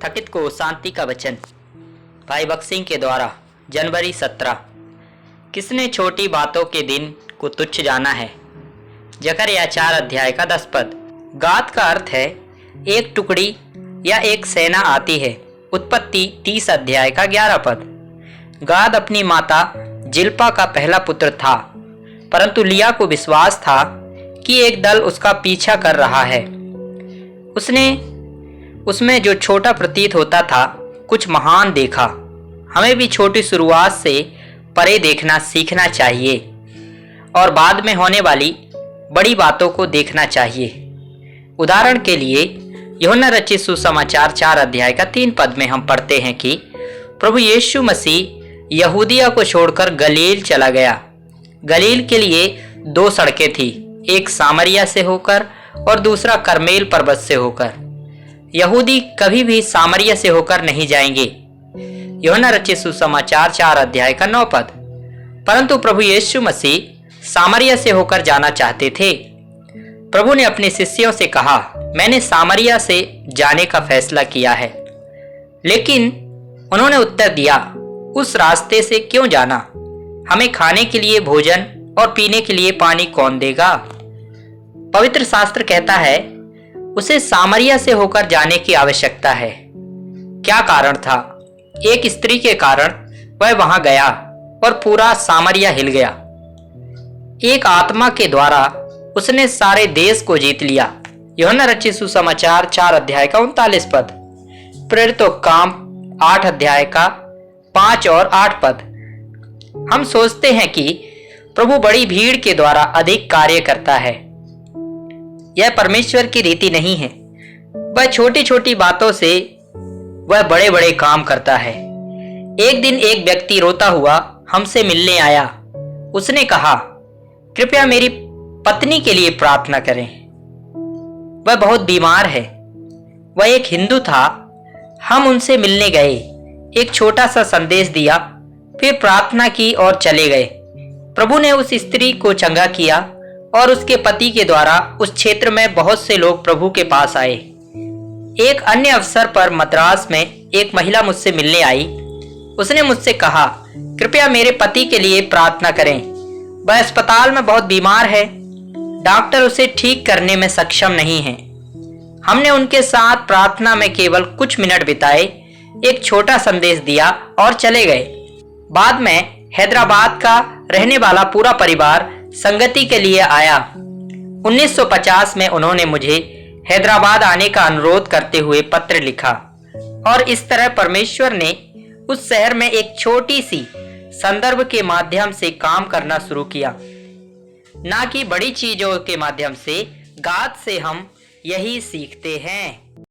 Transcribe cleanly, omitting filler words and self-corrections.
थकित को शांति का वचन। भाई बख्सिंग के द्वारा जनवरी 17। किसने छोटी बातों के दिन को तुच्छ जाना है। जकरया 4 अध्याय का 10 पद। गाद का अर्थ है एक टुकड़ी या एक सेना आती है। उत्पत्ति 30 अध्याय का 11 पद। गाद अपनी माता जिल्पा का पहला पुत्र था, परंतु लिया को विश्वास था कि एक दल उसका पीछा कर रहा है। उसने उसमें जो छोटा प्रतीत होता था कुछ महान देखा। हमें भी छोटी शुरुआत से परे देखना सीखना चाहिए और बाद में होने वाली बड़ी बातों को देखना चाहिए। उदाहरण के लिए यूहन्ना रचित सुसमाचार 4 अध्याय का 3 पद में हम पढ़ते हैं कि प्रभु यीशु मसीह यहूदिया को छोड़कर गलील चला गया। गलील के लिए 2 सड़कें थी, एक सामरिया से होकर और दूसरा करमेल पर्वत से होकर। यहूदी कभी भी सामरिया से होकर नहीं जाएंगे। यूहन्ना रचित सुसमाचार 4 अध्याय का 9 पद। परंतु प्रभु यीशु मसीह सामरिया से होकर जाना चाहते थे। प्रभु ने अपने शिष्यों से कहा, मैंने सामरिया से जाने का फैसला किया है। लेकिन उन्होंने उत्तर दिया, उस रास्ते से क्यों जाना? हमें खाने के लिए भोजन और पीने के लिए पानी कौन देगा? पवित्र शास्त्र कहता है उसे सामरिया से होकर जाने की आवश्यकता है। क्या कारण था? एक स्त्री के कारण वह वहां गया और पूरा सामरिया हिल गया। एक आत्मा के द्वारा उसने सारे देश को जीत लिया। यूहन्ना रचित सुसमाचार 4 अध्याय का 39 पद। प्रेरितों काम 8 अध्याय का 5 और 8 पद। हम सोचते हैं कि प्रभु बड़ी भीड़ के द्वारा अधिक कार्य करता है। यह परमेश्वर की रीति नहीं है। वह छोटी छोटी बातों से वह बड़े बड़े काम करता है। एक दिन एक व्यक्ति रोता हुआ हमसे मिलने आया। उसने कहा, कृपया मेरी पत्नी के लिए प्रार्थना करें, वह बहुत बीमार है। वह एक हिंदू था। हम उनसे मिलने गए, एक छोटा सा संदेश दिया, फिर प्रार्थना की और चले गए। प्रभु ने उस स्त्री को चंगा किया और उसके पति के द्वारा उस क्षेत्र में बहुत से लोग प्रभु के पास आए। एक अन्य अवसर पर मद्रास में एक महिला मुझसे मिलने आई। उसने मुझसे कहा, कृपया मेरे पति के लिए प्रार्थना करें, वह अस्पताल में बहुत बीमार है, डॉक्टर उसे ठीक करने में सक्षम नहीं है। हमने उनके साथ प्रार्थना में केवल कुछ मिनट बिताए, एक छोटा संदेश दिया और चले गए। बाद में हैदराबाद का रहने वाला पूरा परिवार संगति के लिए आया। 1950 में उन्होंने मुझे हैदराबाद आने का अनुरोध करते हुए पत्र लिखा और इस तरह परमेश्वर ने उस शहर में एक छोटी सी संदर्भ के माध्यम से काम करना शुरू किया, ना कि बड़ी चीजों के माध्यम से। गाद से हम यही सीखते हैं।